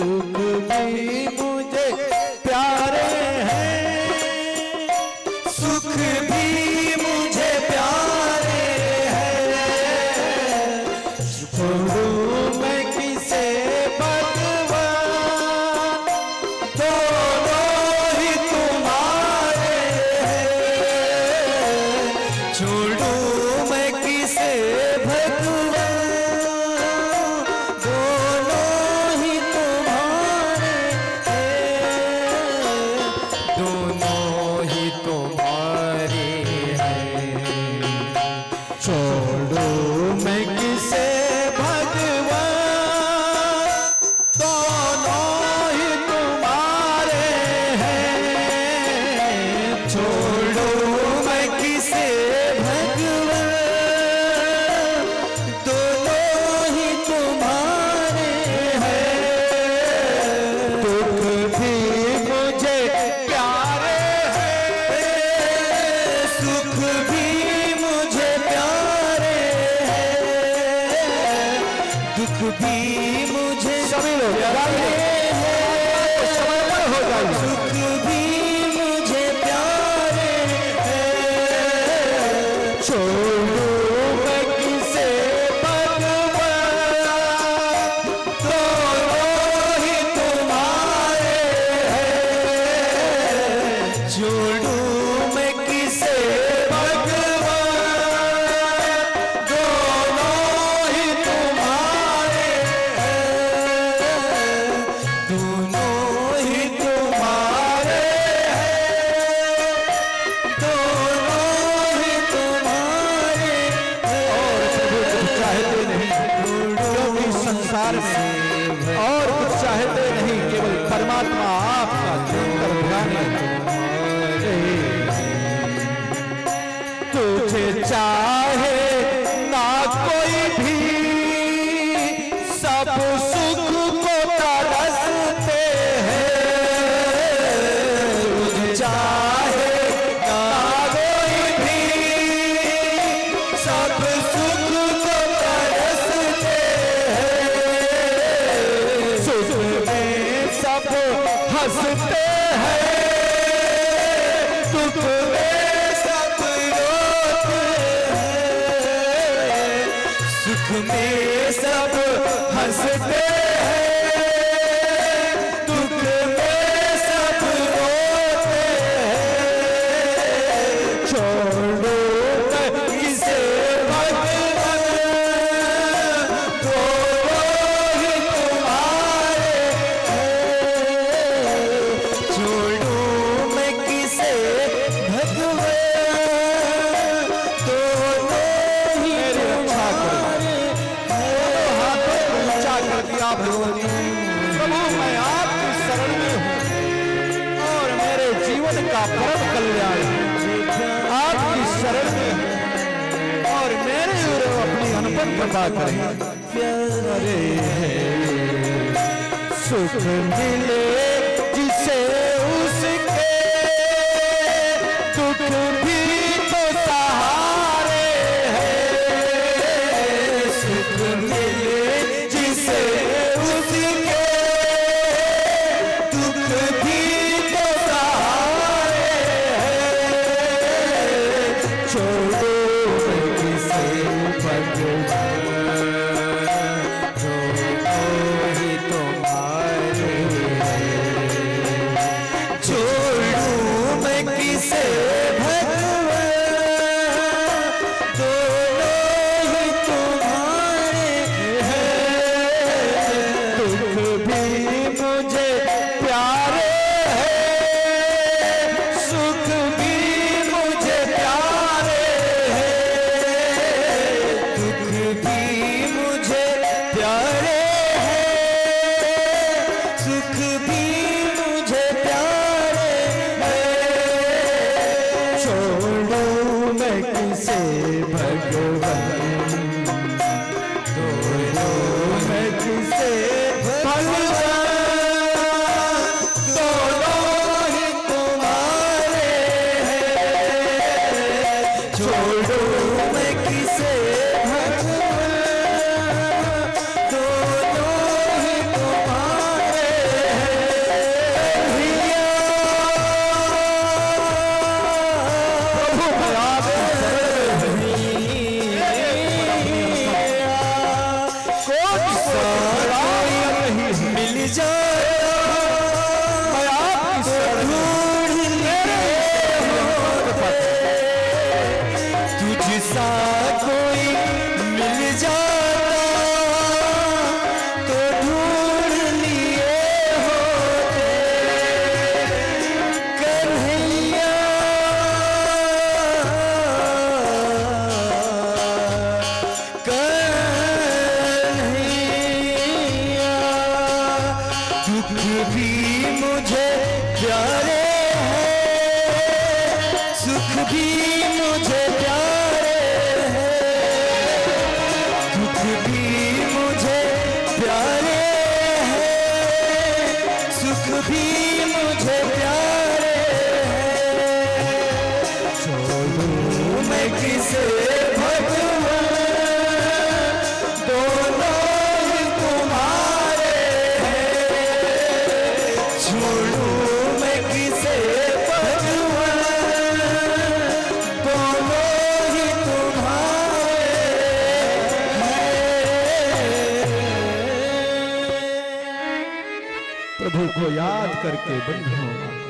दुख भी मुझे प्यारे हैं, सुख भी मुझे प्यारे हैं। छोड़ूं मैं किसे भगवान, दोनों ही तुम्हारे हैं। छोड़ूं मैं किसे भगवान, दोनों ही तुम्हारे हैं। दोनों ही तुम्हारे हैं। छोड़ूं मैं किसे भगवान, दोनों ही तुम्हारे हैं। छोड़ूं मैं किसे भगवान, दोनों ही तुम्हारे हैं। दुख भी मुझे प्यारे हैं, सुख भी मुझे प्यारे हैं। दुख भी मुझे सभी लोग प्यारे हैं। समय पर हो जाइए। सुख भी मुझे प्यारे हैं। छोड़ूं मैं किसे भगवान, दोनों ही तुम्हारे हैं। छोड़ूं मैं किसे भगवान, दोनों ही तुम्हारे हैं। दोनों ही तुम्हारे हैं। दोनों ही तुम्हारे और कुछ चाहते नहीं, क्योंकि संसार में और कुछ चाहते नहीं, केवल परमात्मा आपका चिंतन ध्यान तुझे चाहे ना कोई भी, सब सुख को तरसते हैं। तुझे चाहे ना कोई भी, सब सुख को तरसते हैं। सुख में सब हंसते हैं, दुख में सब रोते हैं। सुख में सब हंसते हैं। दुख में सब रोते हैं। छोड़ो किसे भगवान, दोनों ही तुम्हारे हैं। छोड़ूं मैं किसे भगवान, दोनों ही तुम्हारे हैं। हाथों को ऊंचा कर दिया भगवान। प्रभु मैं आपकी शरण में हूँ और मेरे जीवन का परम कल्याण आपकी शरण में है और मेरे ऊपर अपनी अनपन कृपा करें। प्यारे सुख मिले जिसे उसके, दुख भी तो सहारे हैं। सुख मिले जिसे उसके, दुख भी तो सहारे हैं। छोड़ो मैं किसे भगवान, दोनों ही तुम्हारे हैं। छोड़ूं मैं किसे भगवान, दोनों ही तुम्हारे हैं। दुख भी मुझे प्यारे हैं, सुख भी मुझे प्यारे हैं। दुख भी मुझे प्यारे हैं, सुख भी मुझे प्यारे हैं। छोड़ूं मैं किसे भगवान, दोनों ही तुम्हारे हैं। छोड़ूं मैं किसे भगवान, दोनों ही तुम्हारे हैं। प्रभु को याद करके बंधुओं